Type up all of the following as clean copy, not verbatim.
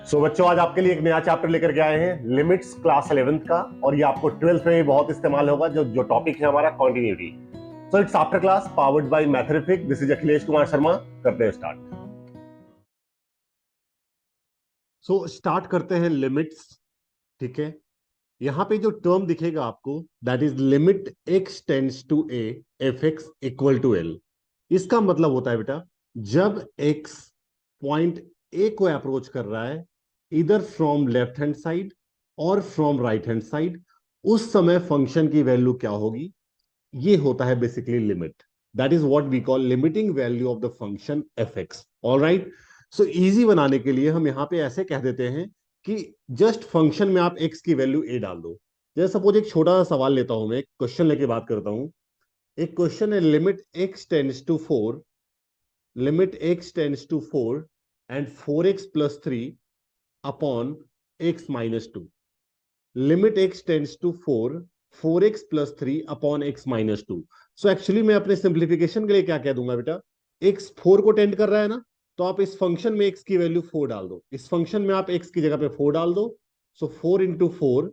बच्चों, आज आपके लिए एक नया चैप्टर लेकर के आए हैं, लिमिट्स, क्लास 11th का। और ये आपको 12th में भी बहुत इस्तेमाल होगा। जो टॉपिक है हमारा continuity. It's after class powered by Mathrific. This is Akhilesh Kumar Sharma. करते हैं स्टार्ट। स्टार्ट करते हैं लिमिट्स। ठीक है, यहां पे जो टर्म दिखेगा आपको, that is limit x tends to A F X equal to L. इसका मतलब होता है बेटा, जब एक्स पॉइंट ए को अप्रोच कर रहा है इधर फ्रॉम लेफ्ट हैंड साइड और फ्रॉम राइट हैंड साइड, उस समय फंक्शन की वैल्यू क्या होगी, ये होता है basically limit. That is what we call limiting value of the function F X. All right. So easy बनाने के लिए हम यहां पे ऐसे कह देते हैं कि जस्ट फंक्शन में आप एक्स की वैल्यू ए डाल दो। जैसे सपोज एक छोटा सा सवाल लेता हूं, मैं एक क्वेश्चन लेके बात करता हूं। एक क्वेश्चन है, limit x tends to 4, limit x tends to 4 and 4x+3 upon x minus 2। Limit x tends to 4, 4x+3 upon x minus 2। So actually मैं अपने सिंप्लीफिकेशन के लिए क्या कह दूंगा बेटा, x 4 को टेंड कर रहा है ना, तो आप इस फंक्शन में x की वैल्यू 4 डाल दो। इस फंक्शन में आप x की जगह पे 4 डाल दो। सो 4 × 4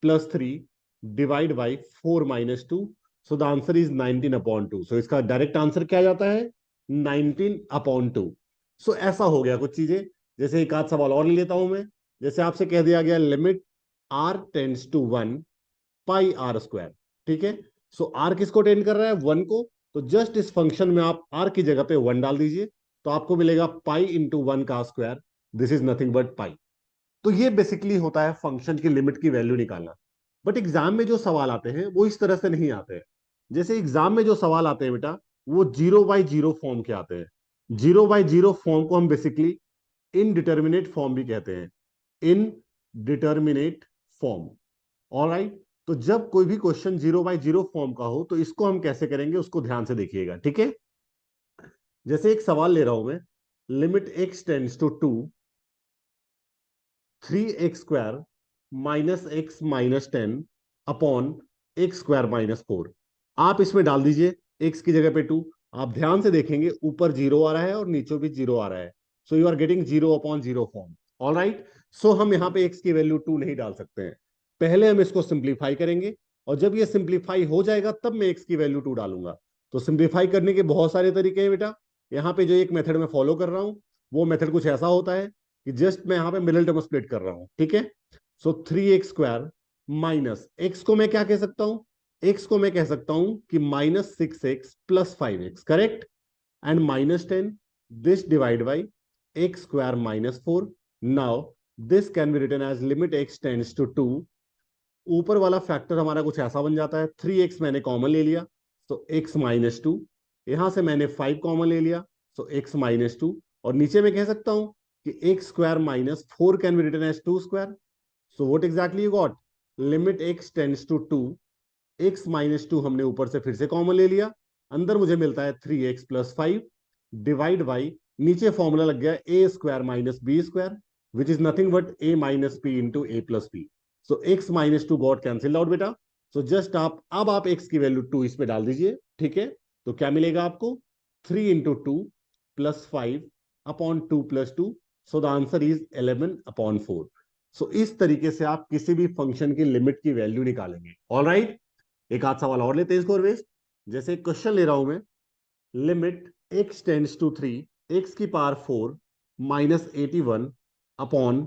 + 3 divide by 4 minus 2। So the answer is 19/2। सो इसका डायरेक्ट आंसर क्या जाता है, 19/2। सो ऐसा हो गया कुछ चीजें। जैसे एक आध सवाल और ले लेता हूं मैं। जैसे आपसे कह दिया गया, limit r tends to 1 pi R square. ठीक है, सो r किसको टेंड कर रहा है, 1 को। तो जस्ट इस फंक्शन में आप r की जगह पे 1 डाल दीजिए, तो आपको मिलेगा पाई इंटू 1 का square. This is nothing but पाई। तो ये बेसिकली होता है फंक्शन की लिमिट की वैल्यू निकालना। बट एग्जाम में जो सवाल आते हैं वो इस तरह से नहीं आते हैं। जैसे एग्जाम में जो सवाल आते हैं बेटा, वो 0/0 फॉर्म के आते हैं। 0/0 फॉर्म को हम बेसिकली इनडिटर्मिनेट फॉर्म भी कहते हैं। Indeterminate form. ऑलराइट। तो जब कोई भी क्वेश्चन 0/0 फॉर्म का हो, तो इसको हम कैसे करेंगे उसको ध्यान से देखिएगा। ठीक है, जैसे एक सवाल ले रहा हूं मैं, limit x tends to 2, 3x² minus X minus 10 upon x² - 4। आप इसमें डाल दीजिए x की जगह पे 2। आप ध्यान से देखेंगे, ऊपर 0 आ रहा है और नीचे भी 0 आ रहा है। So you are getting 0/0 form. All right. So हम यहां पे x की वैल्यू 2 नहीं डाल सकते हैं। पहले हम इसको सिंप्लीफाई करेंगे, और जब ये सिंप्लीफाई हो जाएगा तब मैं x की वैल्यू 2 डालूंगा। तो सिंप्लीफाई करने के बहुत सारे तरीके हैं बेटा। यहाँ पे जो एक मेथड में फॉलो कर रहा हूं, वो मेथड कुछ ऐसा होता है कि जस्ट मैं यहां पे मिडिल टर्म स्प्लिट कर रहा हूं। ठीक है, सो 3x² माइनस एक्स को मैं क्या कह सकता हूं, एक्स को मैं कह सकता हूं कि -6x + 5x, correct, and -10, this divide by x² - 4। Now this can be written as limit x tends to 2। ऊपर वाला फैक्टर हमारा कुछ ऐसा बन जाता है, 3x मैंने कॉमन ले लिया, तो x - 2। यहां से मैंने 5 कॉमन ले लिया, तो x - 2। और नीचे मैं कह सकता हूं कि x² - 4 can be written as 2²। So what exactly you got, limit x tends to 2, x - 2 हमने ऊपर से फिर से कॉमन ले लिया, अंदर मुझे मिलता है 3x + 5 डिवाइड बाई, नीचे फॉर्मूला लग गया a² - b², which is nothing but a - p into a + p। So x - 2 got cancel out बेटा। सो जस्ट आप x की वैल्यू 2 इस पे डाल दीजिए। ठीक है, तो क्या मिलेगा आपको, 3 × 2 + 5 upon 2 + 2। So the answer is 11/4। सो इस तरीके से आप किसी भी फंक्शन की लिमिट की वैल्यू निकालेंगे। All right. एक आध सवाल और लेते हैं इसको रिवेस्ट। जैसे क्वेश्चन ले रहा हूं मैं, limit x tends to 3, x⁴ -81 upon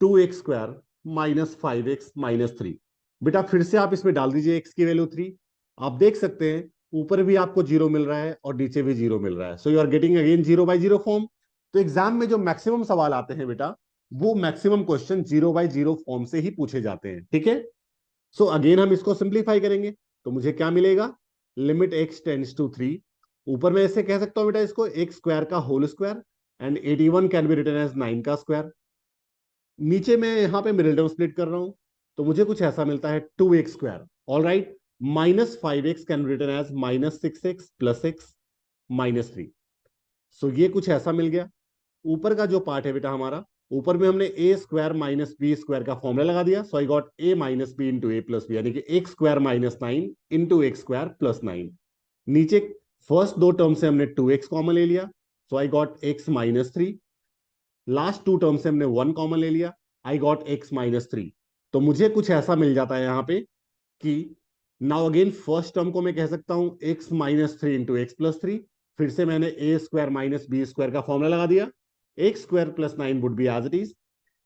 2x² -5x - 3। बेटा फिर से आप इसमें डाल दीजिए x की वैल्यू 3। आप देख सकते हैं ऊपर भी आपको 0 मिल रहा है और नीचे भी 0 मिल रहा है। So you are getting again 0/0 form. तो एग्जाम में जो मैक्सिमम सवाल आते हैं बेटा, वो मैक्सिमम क्वेश्चन 0/0 फॉर्म से ही पूछे जाते हैं। ठीक है, सो अगेन हम इसको सिंप्लीफाई करेंगे, तो मुझे क्या मिलेगा, लिमिट x टेंड्स टू 3। ऊपर मैं ऐसे कह सकता हूं बेटा इसको x² का whole square, and 81 can be written as 9 का स्क्वायर। नीचे मैं यहां पे मिडिल टर्म स्प्लिट कर रहा हूं, तो मुझे कुछ ऐसा मिलता है 2x²। All right, -5x can be written as -6x + x - 3। सो ये कुछ ऐसा मिल गया। ऊपर का जो पार्ट है बेटा हमारा, ऊपर में हमने a² - b² का फॉर्मूला लगा दिया। So I got a - b into a + b, यानी कि x² - 9 इंटू x² + 9। नीचे फर्स्ट दो टर्म से हमने 2x कॉमन ले लिया, so I got x - 3। Last two term से हमने 1 कॉमन ले लिया, आई गॉट x-3। तो मुझे कुछ ऐसा मिल जाता है यहाँ पे कि नाउ अगेन फर्स्ट टर्म को मैं कह सकता हूं x-3 इंटू x+3। फिर से मैंने a square minus B square का फॉर्मूला लगा दिया, X square plus 9 would be as it is.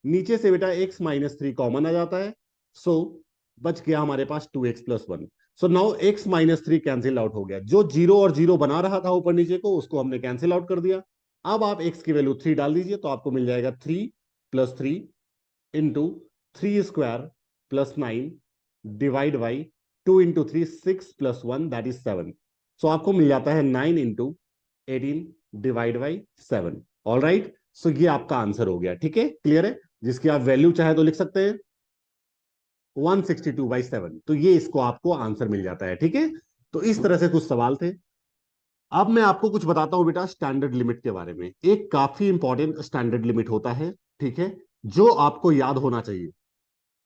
नीचे से बेटा x-3 कॉमन आ जाता है, सो बच गया हमारे पास 2x+1। So now x-3 cancel out हो गया, जो जीरो और जीरो बना रहा था ऊपर नीचे को उसको हमने कैंसिल आउट कर दिया। अब आप x की वैल्यू 3 डाल दीजिए तो आपको मिल जाएगा 3+3 into 3 square plus 9 divide by 2 into 3 6 plus 1 that is 7। So आपको मिल जाता है 9 into 18 divide by 7। All right, so ये आपका आंसर हो गया। ठीक है, क्लियर है, जिसकी आप वैल्यू चाहे तो लिख सकते हैं 162/7। तो ये इसको आपको आंसर मिल जाता है। ठीक है, तो इस तरह से कुछ सवाल थे। अब मैं आपको कुछ बताता हूं बेटा स्टैंडर्ड लिमिट के बारे में। एक काफी इंपॉर्टेंट स्टैंडर्ड लिमिट होता है, ठीक है, जो आपको याद होना चाहिए।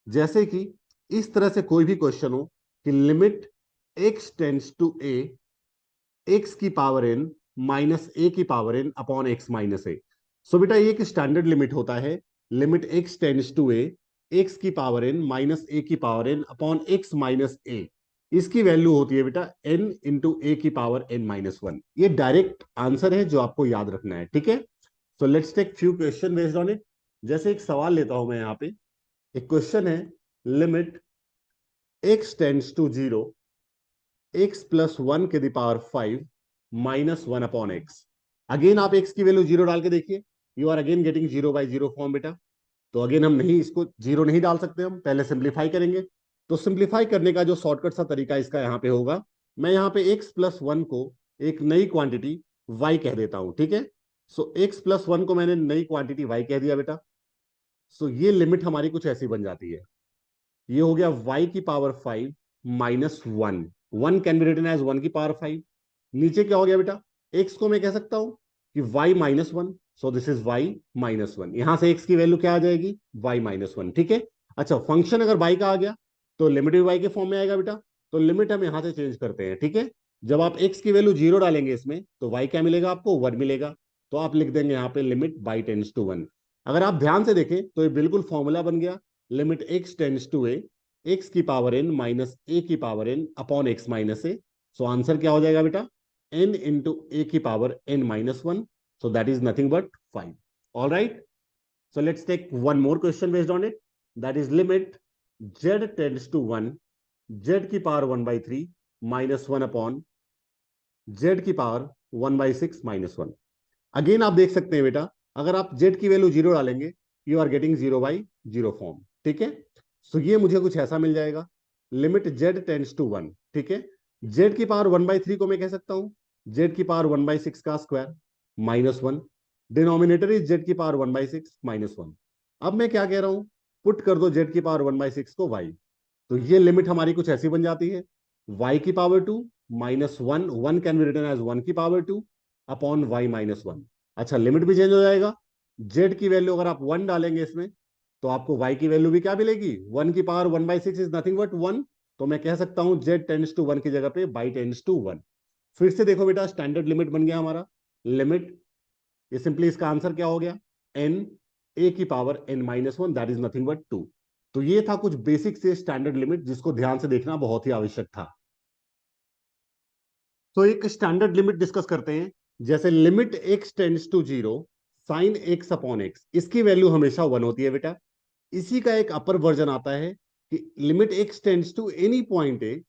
जैसे कि इस तरह से कोई भी क्वेश्चन हो कि limit x tends to a, x की पावर n माइनस ए की power n upon x minus a. So बेटा ये एक स्टैंडर्ड लिमिट होता है, limit x tends to a, x की पावर n माइनस ए की power n upon x minus a. इसकी वैल्यू होती है बेटा n इंटू ए की पावर n-1। ये डायरेक्ट आंसर है जो आपको याद रखना है। ठीक है, so let's take few question based on it. जैसे एक सवाल लेता हूं मैं यहाँ पे, एक क्वेश्चन है, limit x tends to 0, x+1 के the power 5 -1 upon X. Again आप x की वैल्यू 0 डाल के देखिए, you are again getting 0/0 form बेटा। तो अगेन हम नहीं, इसको 0 नहीं डाल सकते, हम पहले सिंप्लीफाई करेंगे। तो सिंप्लीफाई करने का जो शॉर्टकट सा तरीका इसका यहाँ पे होगा, मैं यहाँ पे x+1 को एक नई क्वांटिटी y कह देता हूं। ठीक है, सो x+1 को मैंने नई क्वांटिटी y कह दिया बेटा। सो ये लिमिट हमारी कुछ ऐसी बन जाती है, ये हो गया y की power 5 -1। 1 can be written as 1 की पावर 5। नीचे क्या हो गया बेटा, x को मैं कह सकता हूं कि y-1, so this is y-1। यहां से x की वैल्यू क्या आ जाएगी, y-1। ठीक है, अच्छा फंक्शन अगर y का आ गया तो लिमिट भी y के फॉर्म में आएगा बेटा। तो लिमिट हम यहां से चेंज करते हैं। ठीक है, जब आप x की वैल्यू 0 डालेंगे इसमें तो y क्या मिलेगा आपको, 1 मिलेगा। तो आप लिख देंगे यहाँ पे लिमिट y टेंड्स टू 1। अगर आप ध्यान से देखें तो ये बिल्कुल फॉर्मूला बन गया, limit x tends to a, x की पावर n माइनस ए की power n upon x minus a. So answer क्या हो जाएगा बेटा, n इंटू ए की power n-1। So that is nothing but 5। All right, so let's take one more question based on it, that is limit z tends to 1, z की power 1/3 -1 upon z की power 1/6 -1। Again आप देख सकते हैं बेटा, अगर आप z की वैल्यू 0 डालेंगे यू आर गेटिंग 0/0 फॉर्म। ठीक है, सो ये मुझे कुछ ऐसा मिल जाएगा, लिमिट z टेंड्स टू 1। ठीक है, z की पावर 1/3 को मैं कह सकता हूं z की पावर 1/6 का स्क्वायर -1, डिनोमिनेटर इज z की पावर 1/6 -1। अब मैं क्या कह रहा हूं, पुट कर दो z की पावर 1/6 को y। तो ये लिमिट हमारी कुछ ऐसी बन जाती है, y की power 2 -1, 1 can be written as 1 की पावर 2 अपॉन y-1। अच्छा लिमिट भी चेंज हो जाएगा, z की वैल्यू अगर आप 1 डालेंगे इसमें तो आपको y की वैल्यू भी क्या मिलेगी, 1 की पावर 1/6 इज नथिंग बट 1। तो मैं कह सकता हूं z टेंड्स टू 1 की जगह पे y टेंड्स टू 1। फिर से देखो बेटा स्टैंडर्ड लिमिट बन गया हमारा, लिमिट, ये सिंपली इसका आंसर क्या हो गया, n a की power n-1 that is nothing but 2। तो ये था कुछ बेसिक से स्टैंडर्ड लिमिट जिसको ध्यान से देखना बहुत ही आवश्यक था। तो एक स्टैंडर्ड लिमिट डिस्कस करते हैं, जैसे limit x tends to 0 sine x upon X, इसकी वैल्यू हमेशा 1 होती है बेटा। इसी का एक अपर वर्जन आता है कि limit x tends to any point A,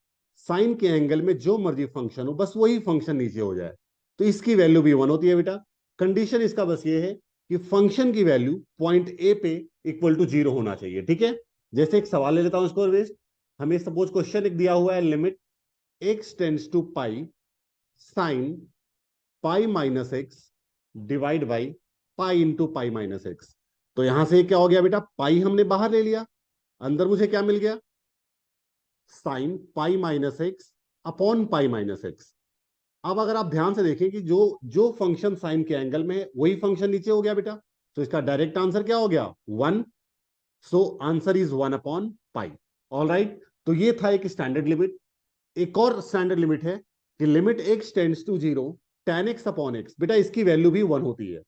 sine के एंगल में जो मर्जी फंक्शन हो बस वही फंक्शन नीचे हो जाए, तो इसकी वैल्यू भी 1 होती है बेटा। कंडीशन इसका बस ये है कि फंक्शन की वैल्यू पॉइंट ए पे इक्वल टू 0 होना चाहिए। ठीक है, जैसे एक सवाल ले लेता हूं इसको वेस्ट, हमें सपोज क्वेश्चन एक दिया हुआ है, limit x tends to pi sine pi minus X divide by pi into pi minus X. तो यहां से क्या हो गया बेटा, पाई हमने बाहर ले लिया, अंदर मुझे क्या मिल गया, sign pi minus x upon pi minus x. अब अगर आप ध्यान से देखें कि जो जो फंक्शन साइन के एंगल में है वही फंक्शन नीचे हो गया बेटा, तो इसका डायरेक्ट आंसर क्या हो गया, 1। सो answer is 1 upon pi. All right, तो ये था एक स्टैंडर्ड लिमिट। एक और स्टैंडर्ड लिमिट है कि limit x tends to 0 tan x upon X, बेटा इसकी वैल्यू भी 1 होती है।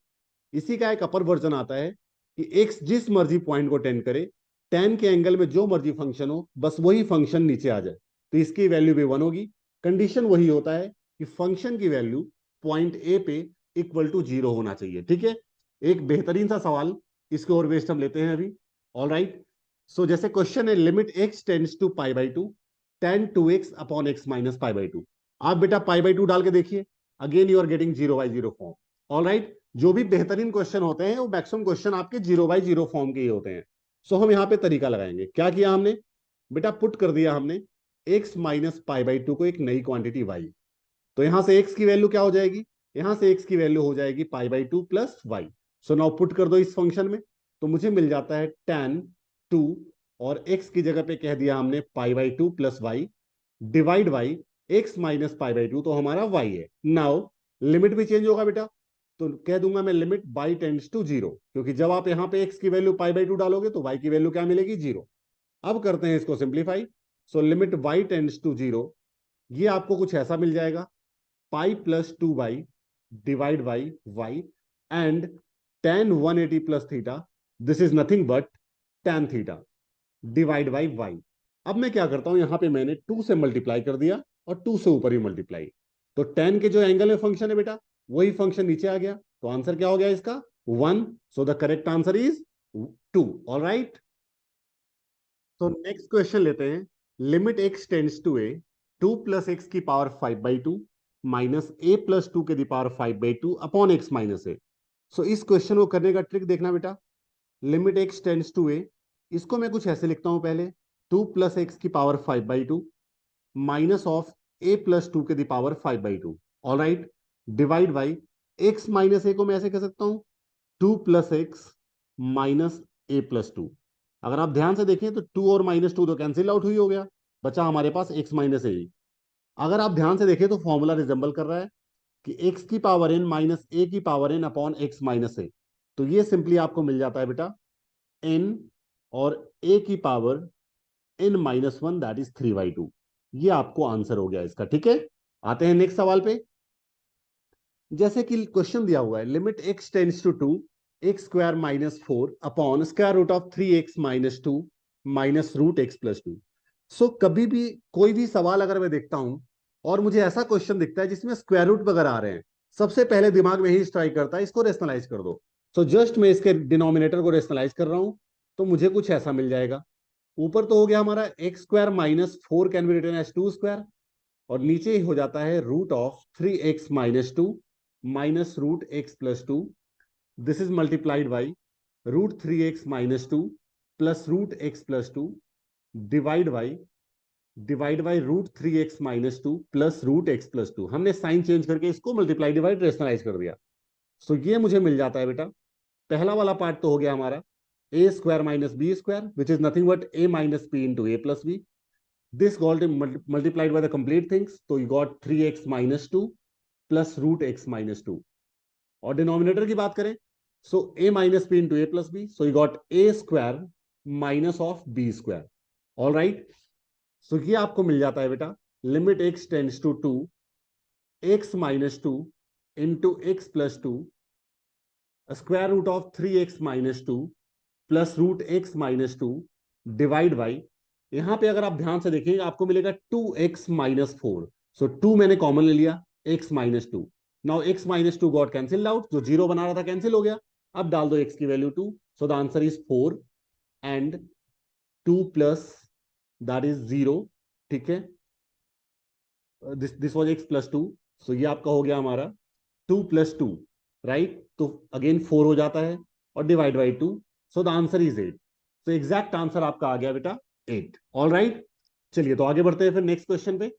इसी का एक अपर वर्जन आता है कि एक्स जिस मर्जी पॉइंट को टेंड करे, टेन के एंगल में जो मर्जी फंक्शन हो, बस वही फंक्शन नीचे आ जाए, तो इसकी वैल्यू भी 1 होगी। कंडीशन वही होता है कि फंक्शन की वैल्यू पॉइंट ए पे इक्वल टू 0 होना चाहिए। ठीक है, एक बेहतरीन सा सवाल, इसके और बेस्ट हम लेते हैं अभी। ऑल राइट, सो जैसे क्वेश्चन है limit x tends to pi by two tan two X upon x minus pi by two. आप बेटा पाई बाई टू डाल के देखिए, again you are getting 0/0 form. All right, जो भी बेहतरीन क्वेश्चन होते हैं वो मैक्सिमम क्वेश्चन आपके 0/0 फॉर्म के ही होते हैं। सो हम यहाँ पे तरीका लगाएंगे। क्या किया हमने बेटा, पुट कर दिया हमने x minus pi by to को एक नई क्वांटिटी y। तो यहां से x की वैल्यू क्या हो जाएगी, यहां से x की वैल्यू हो जाएगी pi by two plus Y. So now put कर दो इस फंक्शन में, तो मुझे मिल जाता है tan 2, और x की जगह पे कह दिया हमने pi by two plus Y divide by x minus pi by two, तो हमारा y है। नाउ लिमिट भी चेंज होगा बेटा, तो कह दूंगा मैं लिमिट y टेंड्स टू 0, क्योंकि जब आप यहां पे x की वैल्यू पाई बाई टू डालोगे तो y की वैल्यू क्या मिलेगी, 0। अब करते हैं इसको simplify. So limit y tends to 0, ये आपको कुछ ऐसा मिल जाएगा, pi plus 2y divide by Y and tan 180 plus theta, this is nothing but tan theta divide by Y. अब मैं क्या करता हूं, यहां पे मैंने 2 से मल्टीप्लाई कर दिया और 2 से ऊपर भी मल्टीप्लाई, तो tan के जो एंगल में फंक्शन है बेटा, वही फंक्शन नीचे आ गया, तो आंसर क्या हो गया इसका, 1। So the correct answer is 2। All right, तो नेक्स्ट क्वेश्चन लेते हैं। Limit x tends to a, 2 plus x की पावर 5/2 माइनस ए प्लस 2 के the power 5/2 upon x minus a. So इस क्वेश्चन को करने का ट्रिक देखना बेटा, limit x tends to a, इसको मैं कुछ ऐसे लिखता हूं पहले, 2 प्लस एक्स की power 5/2 minus of A plus 2 के the power 5/2। All right, divide by x minus a को मैं ऐसे कह सकता हूं 2 plus x minus a plus 2। अगर आप ध्यान से देखें तो 2 और -2 तो कैंसिल आउट हुई हो गया, बचा हमारे पास x माइनस ए। अगर आप ध्यान से देखें तो फॉर्मूला रिजेंबल कर रहा है कि x की पावर n माइनस ए की power n upon x minus a. तो ये सिंपली आपको मिल जाता है बेटा n और a की पावर n-1, दैट इज 3/2। ये आपको आंसर हो गया इसका। ठीक है, आते हैं नेक्स्ट सवाल पे। जैसे कि क्वेश्चन दिया हुआ है limit x tends to 2 X square minus 4 upon square root of 3x minus 2 minus root x plus 2। सो कभी भी कोई भी सवाल अगर मैं देखता हूं और मुझे ऐसा क्वेश्चन दिखता है जिसमें स्क्वायर रूट वगैरह आ रहे हैं, सबसे पहले दिमाग में ही स्ट्राइक करता है इसको रेशनलाइज कर दो। सो जस्ट मैं इसके डिनोमिनेटर को रेशनलाइज कर रहा हूं, तो मुझे कुछ ऐसा मिल जाएगा। ऊपर तो हो गया हमारा X square minus 4 can be written as 2 square, और नीचे ही हो जाता है root of 3x minus 2 minus root x plus 2, this is multiplied by root 3x minus 2 plus root x plus 2 divide by root 3x minus 2 plus root x plus 2। हमने sign change करके इसको multiply divide rationalise कर दिया। सो ये मुझे मिल जाता है बेटा, पहला वाला पार्ट तो हो गया हमारा a square minus B square which is nothing but a minus p into a plus b, this got multiplied by the complete things, so you got 3x minus 2 plus root x minus 2। और denominator की बात करें, so a minus b into a plus b, so you got a square minus of b square। All right, so ये आपको मिल जाता है बेटा limit x tends to 2 x minus 2 into x plus 2 square root of 3x minus 2 plus root x minus 2 divide by, यहां पे अगर आप ध्यान से देखेंगे आपको मिलेगा 2x माइनस 4। सो 2 मैंने कॉमन ले लिया, x minus 2। Now x minus 2 got cancel out, जो जीरो बना रहा था कैंसिल हो गया। अब डाल दो x की value 2, so the answer is 4 and 2 plus that is 0। ठीक है, this was x plus 2, so ये आपका हो गया हमारा 2 प्लस 2, राइट। तो अगेन 4 हो जाता है और divide by 2, so the answer is 8। तो एग्जैक्ट आंसर आपका आ गया बेटा 8। ऑल राइट, चलिए तो आगे बढ़ते हैं फिर नेक्स्ट क्वेश्चन पे।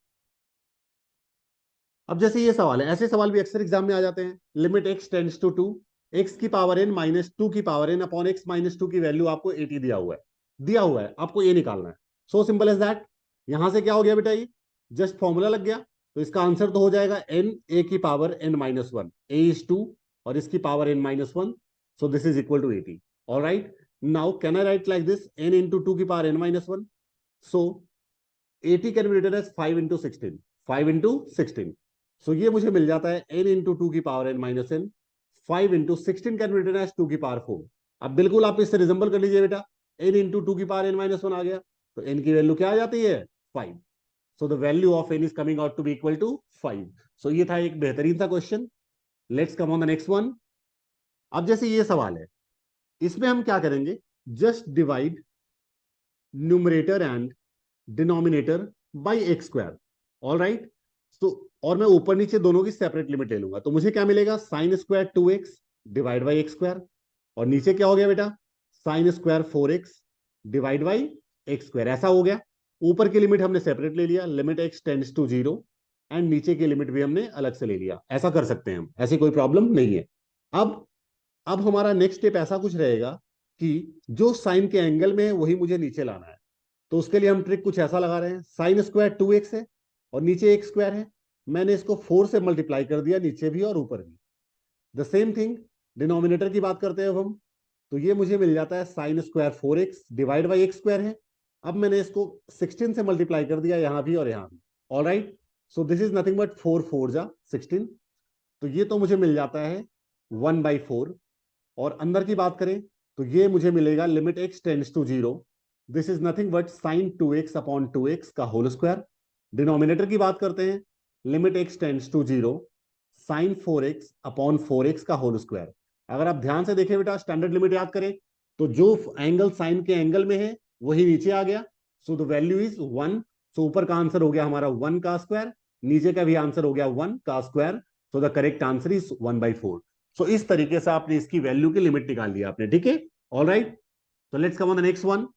अब जैसे ये सवाल है, ऐसे सवाल भी अक्सर एग्जाम में आ जाते हैं। Limit x tends to 2 X की पावर n माइनस 2 की power n upon x minus 2 की वैल्यू आपको 80 दिया हुआ है, आपको ये निकालना है। सो सिंपल एज दैट, यहां से क्या हो गया बेटा, ये जस्ट फॉर्मूला लग गया, तो इसका आंसर तो हो जाएगा n a की पावर n-1, a इज 2 और इसकी power n-1, so this is equal to 80। All right, now can I write like this n into 2 की power n-1, so 80 can be written as 5 into 16, 5 into 16। So ये मुझे मिल जाता है n into 2 की power n-n 5 into 16 can be written as 2 की power 4। अब बिल्कुल आप इससे रिजेंबल कर लीजिए बेटा, n इंटू 2 की पावर n माइनस 1 आ गया, तो n की वैल्यू क्या आ जाती है 5। So the value of n is coming out to be equal to 5। So ये था एक बेहतरीन सा question. Let's come on the next one. अब जैसे ये सवाल है, इसमें हम क्या करेंगे, just divide numerator and denominator by x square. All right. तो और मैं ऊपर नीचे दोनों की सेपरेट लिमिट ले लूंगा, तो मुझे क्या मिलेगा, sine square 2x divide by x square, और नीचे क्या हो गया बेटा, sine square 4x divide by x square. ऐसा हो गया। ऊपर की लिमिट हमने सेपरेट ले लिया, limit x tends to 0, and नीचे की लिमिट भी हमने अलग से ले लिया। ऐसा कर सकते हैं हम, ऐसी कोई प्रॉब्लम नहीं है। अब अब हमारा नेक्स्ट स्टेप ऐसा कुछ रहेगा कि जो साइन के एंगल में है वही मुझे नीचे लाना है। तो उसके लिए हम ट्रिक कुछ ऐसा लगा रहे हैं, साइन स्क्वायर 2x है और नीचे एक्स स्क्वायर है, मैंने इसको 4 से मल्टीप्लाई कर दिया, नीचे भी और ऊपर भी। द सेम थिंग डिनोमिनेटर की बात करते हैं अब हम। तो ये मुझे मिल जाता है sine square 4x divide by x square है। अब मैंने इसको 16 से मल्टीप्लाई कर दिया, यहां भी और यहां भी। All right. So this is nothing but 4 4 जा 16। तो ये तो मुझे मिल जाता है 1/4। और अंदर की बात करें तो ये मुझे मिलेगा limit x tends to 0, this is nothing but sine 2x upon 2x का होल स्क्वायर। डिनोमिनेटर की बात करते हैं, limit x tends to 0, sine 4x upon 4x का होल स्क्वायर। अगर आप ध्यान से देखें बेटा, स्टैंडर्ड लिमिट याद करें, तो जो एंगल साइन के एंगल में है वही नीचे आ गया। सो द वैल्यू इज 1। सो ऊपर का आंसर हो गया हमारा 1 का स्क्वायर, नीचे का भी आंसर हो गया 1 का square. So the correct answer is 1/4। सो इस तरीके से आपने इसकी वैल्यू की लिमिट निकाल लिया आपने, ठीक है। All right. तो let's come on the next one.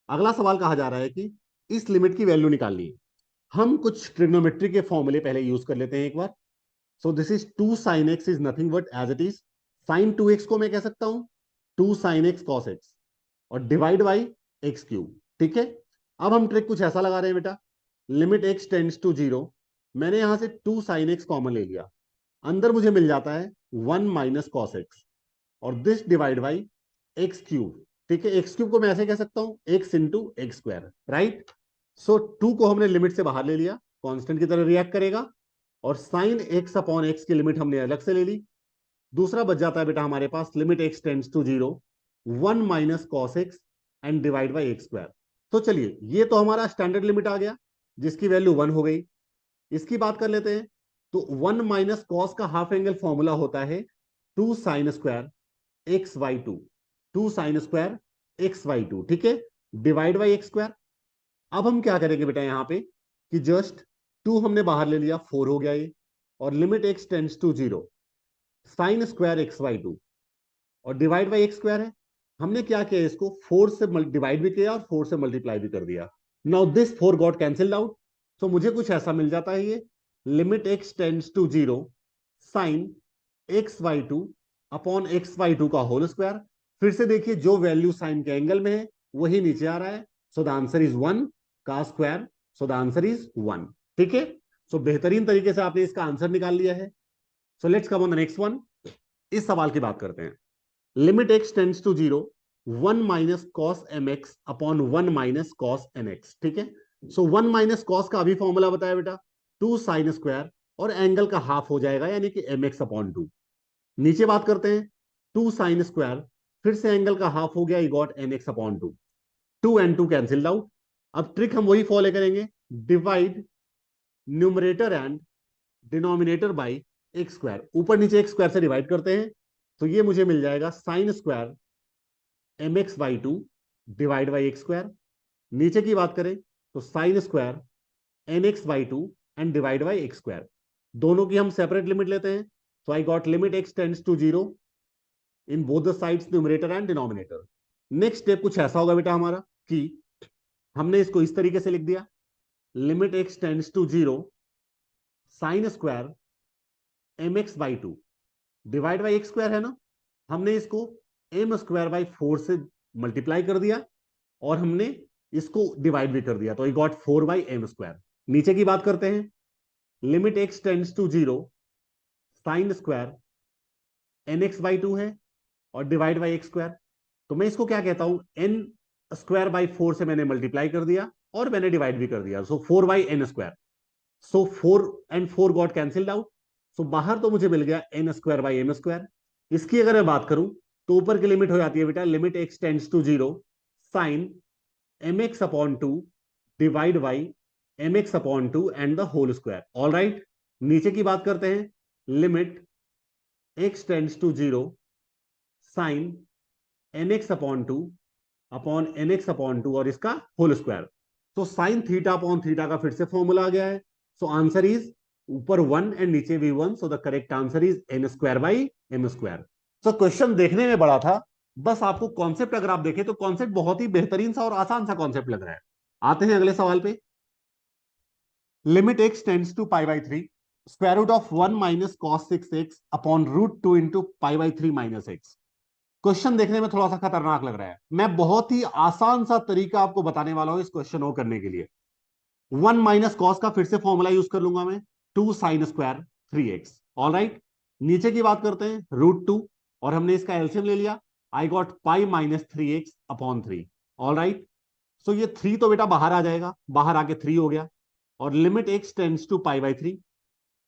अगला सवाल कहा जा रहा है कि इस लिमिट की वैल्यू निकालनी है। हम कुछ ट्रिग्नोमेट्री के फॉर्मूले पहले यूज कर लेते हैं एक बार। So this is 2 sin x is nothing but as it is sine 2x को मैं कह सकता हूं 2 sin x cos x और डिवाइड बाई एक्स क्यूब, ठीक है। अब हम ट्रिक कुछ ऐसा लगा रहे हैं बेटा, लिमिट x टेंड्स टू 0, मैंने यहां से 2 sin x कॉमन ले लिया, अंदर मुझे मिल जाता है 1 माइनस कॉस एक्स, और this divide by x cube, ठीक है। एक्स क्यूब को मैं ऐसे कह सकता हूं x into x square, right. So 2 को हमने लिमिट से बाहर ले लिया, कांस्टेंट की तरह रिएक्ट करेगा, और साइन एक्स अपॉन एक्स की लिमिट हमने अलग से ले ली। दूसरा बच जाता है बेटा हमारे पास, limit x tends to 0, 1 minus cos x and divide by x square. तो चलिए, ये तो हमारा स्टैंडर्ड लिमिट आ गया जिसकी वैल्यू 1 हो गई। इसकी बात कर लेते हैं। तो 1 माइनस कॉस का हाफ एंगल फॉर्मूला होता है 2 sign square x by 2, 2 sign square x by 2, ठीक है, डिवाइड बाई एक्स स्क्वायर। अब हम क्या करेंगे बेटा यहाँ पे कि जस्ट 2 हमने बाहर ले लिया, 4 हो गया ये, और limit x tends to 0, sine square x by 2 और डिवाइड बाई एक्स स्क्वायर है। हमने क्या किया, इसको 4 से डिवाइड भी किया और 4 से मल्टीप्लाई भी कर दिया। Now this 4 got cancelled out. तो मुझे कुछ ऐसा मिल जाता है, ये limit x tends to 0, sine x by 2 upon x by 2 का होल स्क्वायर। फिर से देखिए, जो वैल्यू साइन के एंगल में है वही नीचे आ रहा है। सो द आंसर इज 1 का square. So the answer is 1, ठीक है। सो बेहतरीन तरीके से आपने इसका आंसर निकाल लिया है। So let's come on the next one. इस सवाल की बात करते हैं, limit x tends to 0, 1 minus cos m x upon 1 minus cos n x, ठीक है। सो 1 माइनस कॉस का अभी फॉर्मूला बताया बेटा, 2 साइन स्क्वायर और एंगल का हाफ हो जाएगा यानी कि एम एक्स अपॉन 2। नीचे बात करते हैं, 2 साइन स्क्वायर, फिर से एंगल का हाफ हो गया, I got n x upon 2, 2 and 2 cancel out. अब ट्रिक हम वही फॉलो करेंगे, divide numerator and denominator by x square. ऊपर नीचे एक्स स्क्वायर से डिवाइड करते हैं, तो ये मुझे मिल जाएगा sine square m x by 2 divide by x square. नीचे की बात करें तो sine square n x by 2 and divide by x square. दोनों की हम सेपरेट लिमिट लेते हैं, so I got limit x tends to 0 in both the sides numerator and denominator। Next step कुछ ऐसा होगा बेटा हमारा कि हमने इसको इस तरीके से लिख दिया, limit x tends to 0, sine square m x by 2 divide by x square है ना, हमने इसको एम स्क्वायर बाई 4 से मल्टीप्लाई कर दिया और हमने इसको डिवाइड भी कर दिया, तो I got 4 by m square. नीचे की बात करते हैं, limit x tends to 0, sine square n x by 2 है और डिवाइड बाई एक्स स्क्वायर। तो मैं इसको क्या कहता हूं, एन स्क्वायर बाई 4 से मैंने मल्टीप्लाई कर दिया और मैंने डिवाइड भी कर दिया, so 4 by n square. So 4 and 4 got cancelled out, so बाहर तो मुझे मिल गया n square by m square. इसकी अगर मैं बात करूं तो ऊपर की लिमिट हो जाती है बेटा limit x tends to zero sine m x upon two divide by m x upon two and the whole square. All right, नीचे की बात करते हैं, limit x tends to zero sine n x upon n x upon two और इसका whole square. तो sine theta upon theta का फिर से फॉर्मूला आ गया है। सो आंसर इज ऊपर वन एंड नीचे भी one, so the correct answer is n square by m square. So question देखने में बड़ा था, बस आपको कॉन्सेप्ट अगर आप देखें तो कॉन्सेप्ट बहुत ही बेहतरीन सा और आसान सा कॉन्सेप्ट लग रहा है। आते हैं अगले सवाल पे। Limit x tends to pi by three square root of one minus cos six x upon root two into pi by three minus x. Question देखने में थोड़ा सा खतरनाक लग रहा है, मैं बहुत ही आसान सा तरीका आपको बताने वाला हूं इस क्वेश्चन को करने के लिए। वन माइनस कॉस का फिर से फॉर्मूला यूज कर लूंगा मैं, two sine square three x. All right, नीचे की बात करते हैं रूट टू और हमने इसका एलसीएम ले लिया, I got pi minus three x upon three. All right, so ये थ्री तो बेटा बाहर आ जाएगा, बाहर आके थ्री हो गया, और limit x tends to pi by three,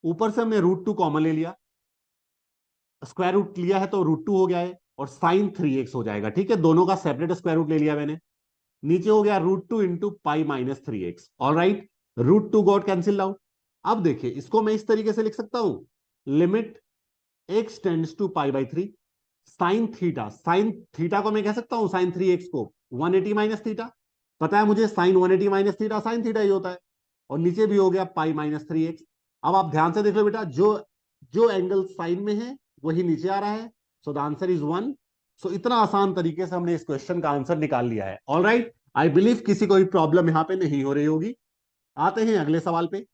ऊपर से हमने रूट टू कॉमन ले लिया, स्क्वायर रूट लिया है तो रूट टू हो गया है, और साइन थ्री एक्स हो जाएगा। ठीक है, दोनों का सेपरेट स्क्वायर रूट ले लिया मैंने, नीचे हो गया root two into pi minus three x. All right, root two got cancel out. अब देखिए इसको मैं इस तरीके से लिख सकता हूं, limit x tends to pi by three sine theta को मैं कह सकता हूं साइन थ्री एक्स को 180 माइनस थीटा, पता है मुझे sine 180 minus theta sine theta ही होता है, और नीचे भी हो गया पाई माइनस थ्री एक्स। अब आप ध्यान से देख लो बेटा, जो जो एंगल साइन में है वही नीचे आ रहा है, so the answer is one. So इतना आसान तरीके से हमने इस क्वेश्चन का आंसर निकाल लिया है। ऑल राइट, आई बिलीव किसी को भी प्रॉब्लम यहां पे नहीं हो रही होगी। आते हैं अगले सवाल पे।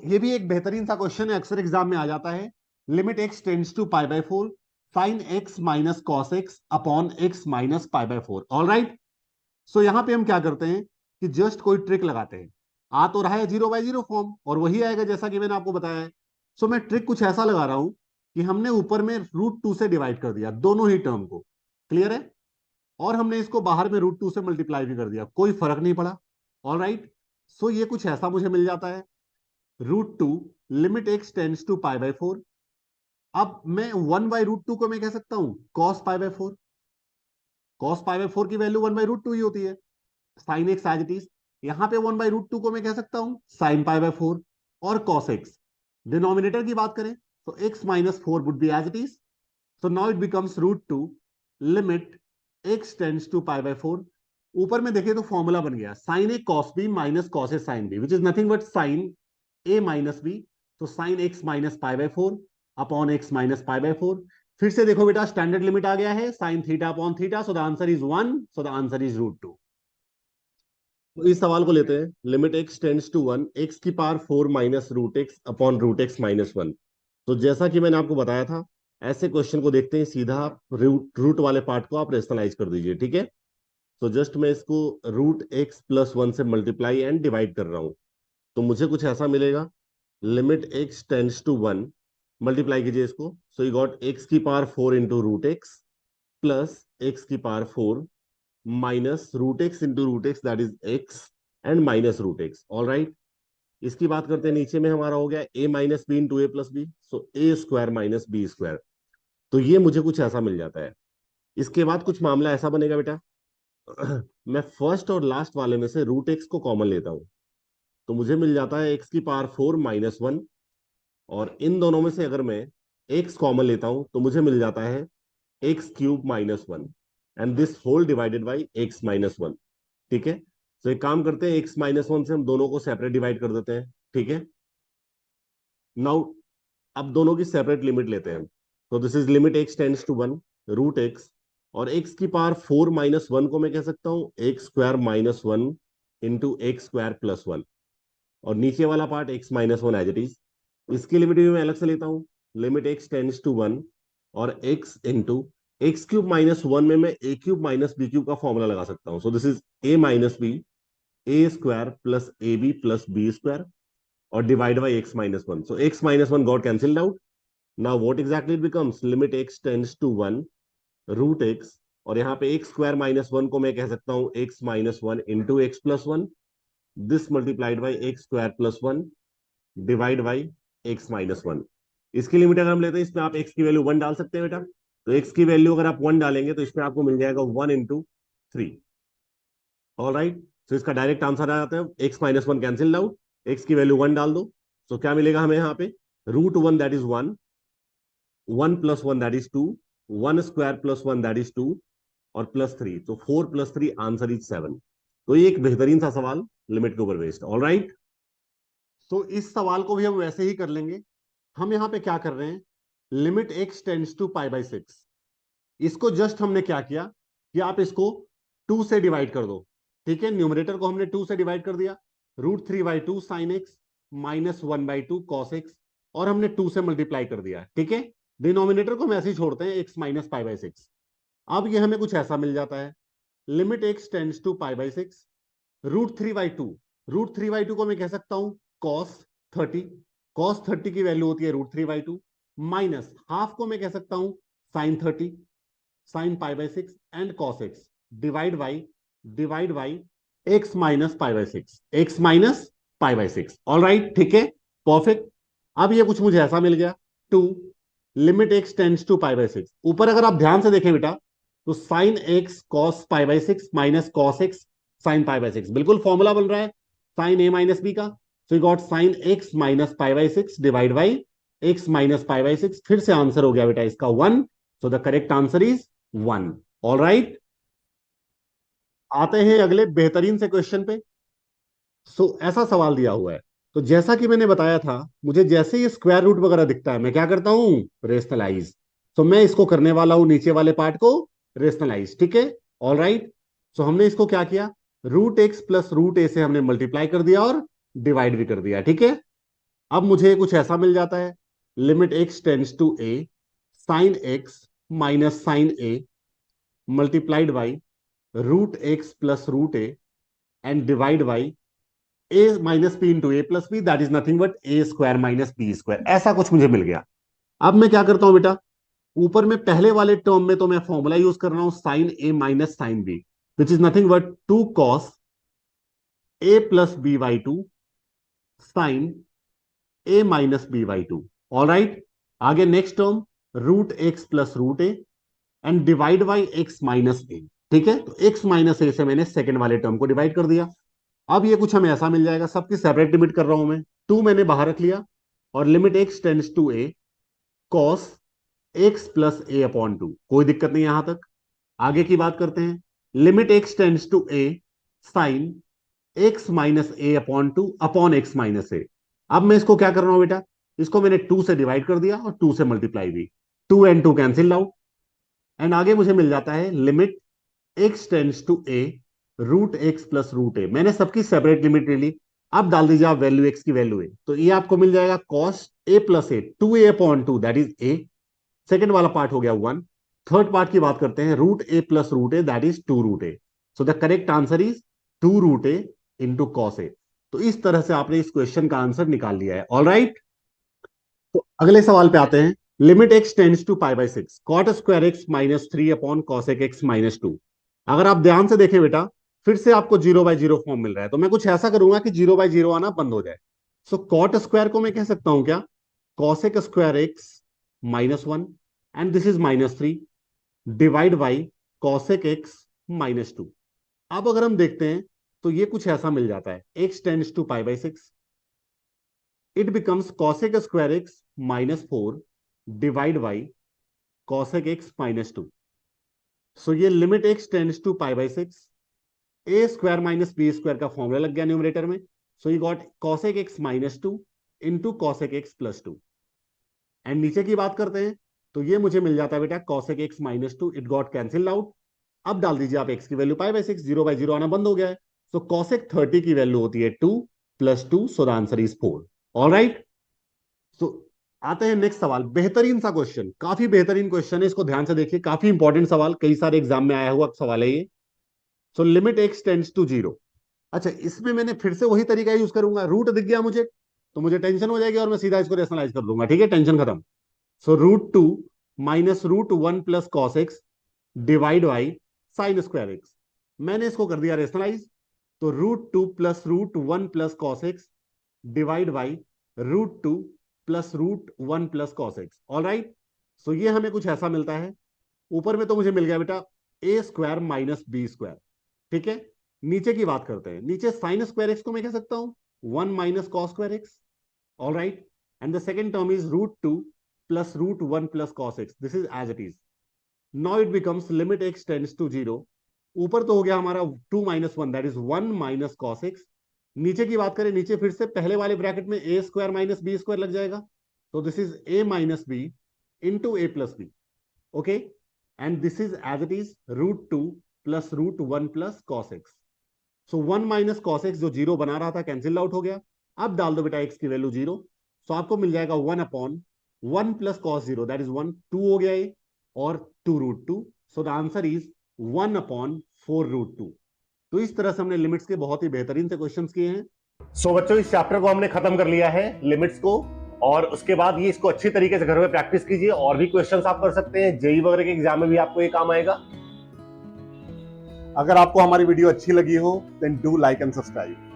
ये भी एक बेहतरीन सा क्वेश्चन है, अक्सर एग्जाम में आ जाता है। Limit x tends to pi by four sine x minus cos x upon x minus pi by four. All right, यहां पे हम क्या करते हैं कि जस्ट कोई ट्रिक लगाते हैं। आ तो रहा है जीरो बाई जीरो फॉर्म और वही आएगा जैसा कि मैंने आपको बताया है। मैं ट्रिक कुछ ऐसा लगा रहा हूं कि हमने ऊपर में रूट टू से डिवाइड कर दिया दोनों ही टर्म को, क्लियर है, और हमने इसको बाहर में रूट टू से मल्टीप्लाई भी कर दिया, कोई फर्क नहीं पड़ा। ऑल राइट, ये कुछ ऐसा मुझे मिल जाता है, root two limit x tends to pi by four. अब मैं वन बाई रूट टू को मैं कह सकता हूं cos pi by four, cos pi by four की value one by root two ही होती है, sine x as it is. यहां पे वन बाई रूट टू को मैं कह सकता हूं साइन पाई बाई फोर, और कॉस एक्स। डिनोमिनेटर की बात करें तो x minus four would be as it is, so now it becomes root two limit x tends to pi by four. ऊपर में देखिए तो फॉर्मूला बन गया sine a cos b minus cos a sine b, which is nothing but sine a minus b, तो sine x minus pi by four upon x minus pi by four. फिर से देखो बेटा स्टैंडर्ड लिमिट आ गया है sine theta upon theta, so the answer is one, so the answer is root two. तो इस सवाल को लेते हैं, limit x tends to one x की power four minus root x upon root x minus one. तो जैसा कि मैंने आपको बताया था, ऐसे क्वेश्चन को देखते हैं सीधा रूट रूट वाले पार्ट को आप रेशनलाइज कर दीजिए। ठीक है, तो जस्ट मैं इसको रूट एक्स प्लस वन से मल्टीप्लाई एंड डिवाइड कर रहा हूं, तो मुझे कुछ ऐसा मिलेगा, limit x tends to one, multiply कीजिए इसको, सो यू गॉट एक्स की power four into root x plus x की power four minus root x into root x that is x and minus root x. All right, इसकी बात करते हैं, नीचे में हमारा हो गया a minus b into a plus B, so A square minus B square. तो ये मुझे कुछ ऐसा मिल जाता है। इसके बाद कुछ मामला ऐसा बनेगा बेटा, मैं फर्स्ट और लास्ट वाले में से रूट एक्स को कॉमन लेता हूं, तो मुझे मिल जाता है एक्स की पावर फोर माइनस वन, और इन दोनों में से अगर मैं एक्स कॉमन लेता हूं तो मुझे मिल जाता है x cube minus one, and this whole divided by x minus one. ठीक है, तो एक काम करते हैं, एक्स माइनस वन से हम दोनों को सेपरेट डिवाइड कर देते हैं। ठीक है, नाउ अब दोनों की सेपरेट लिमिट लेते हैं, तो this is limit x tends to one root x, और एक्स की पावर फोर माइनस वन को मैं कह सकता हूं x square minus one into x square plus one, और नीचे वाला part x minus one as it is. इसकी लिमिट भी मैं अलग से लेता हूँ, limit x tends to one और x into x cube minus one में मैं a cube minus B cube का फॉर्मूला लगा सकता हूँ, so this is a minus b a square plus a b plus b square, और divide by x minus one, so x minus one got cancelled out. Now what exactly it becomes, limit x tends to one root x, और यहाँ पे x square minus one को मैं कह सकता हूँ x minus one into x plus one, this multiplied by x square plus one divide by x minus one. इसकी limit अगर हम लेते हैं, इसमें आप एक्स की वैल्यू 1 डाल सकते हैं बेटा। तो एक्स की वैल्यू अगर आप 1 डालेंगे तो इसमें आपको मिल जाएगा 1 × 3। All right. तो इसका डायरेक्ट आंसर आ जाता है, x-1 कैंसिल आउट, एक्स की वैल्यू 1 डाल दो। तो क्या मिलेगा हमें यहाँ पे, √1 that is 1, 1 + 1 that is 2, 1² + 1 that is 2, और +3, तो 4 + 3 आंसर इज 7। तो ये एक बेहतरीन सा सवाल लिमिट के ऊपर बेस्ड। All right. तो इस सवाल को भी हम वैसे ही कर लेंगे। हम यहां पे क्या कर रहे हैं, लिमिट x टेंड्स टू π/6। इसको जस्ट हमने क्या किया कि आप इसको 2 से डिवाइड कर दो। ठीक है, न्यूमरेटर को हमने 2 से डिवाइड कर दिया, √3/2 sin x -1/2 cos x, और हमने 2 से मल्टीप्लाई कर दिया। ठीक है, डिनोमिनेटर को हम ऐसे ही छोड़ते हैं, x - π/6। अब ये हमें कुछ ऐसा मिल जाता है, लिमिट x टेंड्स टू π/6, √3/2, √3/2 को मैं कह सकता हूं cos 30, cos 30 की वैल्यू होती है √3/2, माइनस हाफ को मैं कह सकता हूं sin 30, sin π/6 and cos x, divide by x - π/6, x - π/6। All right, ठीक है, परफेक्ट। अब ये कुछ मुझे ऐसा मिल गया, 2 लिमिट x टेंड्स टू π/6। ऊपर अगर आप ध्यान से देखें बेटा, तो sin x cos π/6 minus cos x sin π/6, बिल्कुल फॉर्मूला बन रहा है sin a - b का। So you got sin x - π/6 divide by x - π/6। फिर से आंसर हो गया बेटा इसका 1। So the correct answer is 1। All right. आते हैं अगले बेहतरीन से क्वेश्चन पे। ऐसा सवाल दिया हुआ है, तो जैसा कि मैंने बताया था, मुझे जैसे ही स्क्वायर रूट वगैरह दिखता है मैं क्या करता हूं, रेशनलाइज। तो मैं इसको करने वाला हूं नीचे वाले पार्ट को रेशनलाइज। ठीक है, ऑल राइट। सो हमने इसको क्या किया, √x + √a से हमने मल्टीप्लाई कर दिया और डिवाइड भी कर दिया। ठीक है, अब मुझे कुछ ऐसा मिल जाता है, limit x tends to a, sin x - sin a multiplied by √x + √a and divide by a - p into a + b, that is nothing but a² - b²। ऐसा कुछ मुझे मिल गया। अब मैं क्या करता हूं बेटा, ऊपर में पहले वाले टर्म में तो मैं फॉर्मूला यूज कर रहा हूं sin a - sin b, which is nothing but 2 cos a + b/2 sin a - b/2। All right. आगे next term √x + √a and divide by x - a। ठीक है, तो x - a से मैंने सेकेंड वाले टर्म को डिवाइड कर दिया। अब ये कुछ हमें ऐसा मिल जाएगा, सबकी सेपरेट लिमिट कर रहा हूं मैं, 2 मैंने बाहर रख लिया, और limit x tends to a cos x + a/2। कोई दिक्कत नहीं यहां तक। आगे की बात करते हैं, limit x tends to a sin x - a/2 upon x - a। अब मैं इसको क्या कर रहा हूं बेटा, इसको मैंने 2 से डिवाइड कर दिया और 2 से मल्टीप्लाई भी, 2 and 2 कैंसिल आउट, एंड आगे मुझे मिल जाता है limit x tends to a √x + √a। मैंने सबकी सेपरेट लिमिट ले ली। अब डाल दीजिए आप वैल्यू x की वैल्यू a, तो ये आपको मिल जाएगा cos a + a, 2a/2 that is a। Second वाला पार्ट हो गया 1। थर्ड पार्ट की बात करते हैं, √a + √a that is 2√a। So the correct answer is 2√a into cos a। तो इस तरह से आपने इस क्वेश्चन का आंसर निकाल लिया है। All right. तो अगले सवाल पे आते हैं, limit x tends to π/6 cot² x - 3 cosec x - 2। अगर आप ध्यान से देखें बेटा, फिर से आपको 0/0 फॉर्म मिल रहा है, तो मैं कुछ ऐसा करूंगा कि 0/0 आना बंद हो जाए। सो कॉट स्क्वायर को मैं कह सकता हूं क्या, cosec² x -1 and this is -3 divide by cosec x - 2। अब अगर हम देखते हैं तो ये कुछ ऐसा मिल जाता है, x tends to π/6, it becomes cosec² x -4 divide by cosec x -2। So ये limit x tends to π/6, a² - b² का फॉर्मूला लग गया न्यूमरेटर में। सो you got cosec x -2 into cosec x + 2। And नीचे की बात करते हैं, तो ये मुझे मिल जाता है बेटा cosec x -2, it got cancel out. अब डाल दीजिए आप x की वैल्यू π/6, 0/0 आना बंद हो गया है। सो cosec 30 की वैल्यू होती है 2 + 2, so the answer is 4। All right. तो आते हैं नेक्स्ट सवाल, बेहतरीन सा क्वेश्चन, काफी बेहतरीन क्वेश्चन है, इसको ध्यान से देखिए, काफी इंपॉर्टेंट सवाल, कई सारे एग्जाम में आया हुआ सवाल है ये। So limit x tends to 0। अच्छा, इसमें मैंने फिर से वही तरीका यूज करूंगा, रूट दिख गया मुझे तो मुझे टेंशन हो जाएगी और मैं सीधा इसको रेशनलाइज कर दूंगा। ठीक है, टेंशन खत्म। सो √2 - √1 + cos x divide by sin² x। मैंने इसको कर दिया रेशनलाइज, तो √2 + √1 + cos x divide by √2 plus root 1 plus cos x. All right, so ये हमें कुछ ऐसा मिलता है। ऊपर में तो मुझे मिल गया बेटा ए स्क्वायर माइनस बी स्क्वायर, ठीक है। नीचे की बात करते हैं। नीचे साइन स्क्वायर एक्स को मैं कह सकता हूं 1 minus cos square x. All right, and the second term is root 2 plus root 1 plus cos x. This is as it is. Now it becomes limit x tends to 0। ऊपर तो हो गया हमारा 2 minus 1 that is 1 minus cos x. नीचे की बात करें, नीचे फिर से पहले वाले ब्रैकेट में a square minus B square लग जाएगा। तो this is a minus b into a plus b. Okay, and this is as it is root 2 plus root 1 plus cos x. So 1 minus cos x जो zero बना रहा था cancel out हो गया। अब डाल दो बेटा एक्स की वैल्यू 0। सो आपको मिल जाएगा 1 upon 1 plus cos 0 that is 1, 2 हो गया ये, और 2 root 2। So the answer is 1 upon 4 root 2। तो इस तरह से हमने लिमिट्स के बहुत ही बेहतरीन से क्वेश्चंस किए हैं। सो बच्चों, इस चैप्टर को हमने खत्म कर लिया है, लिमिट्स को। और उसके बाद ये इसको अच्छी तरीके से घर में प्रैक्टिस कीजिए। और भी क्वेश्चंस आप कर सकते हैं, जेई वगैरह के एग्जाम में भी आपको ये काम आएगा। अगर आपको हमारी वीडियो अच्छी लगी हो then do like and subscribe.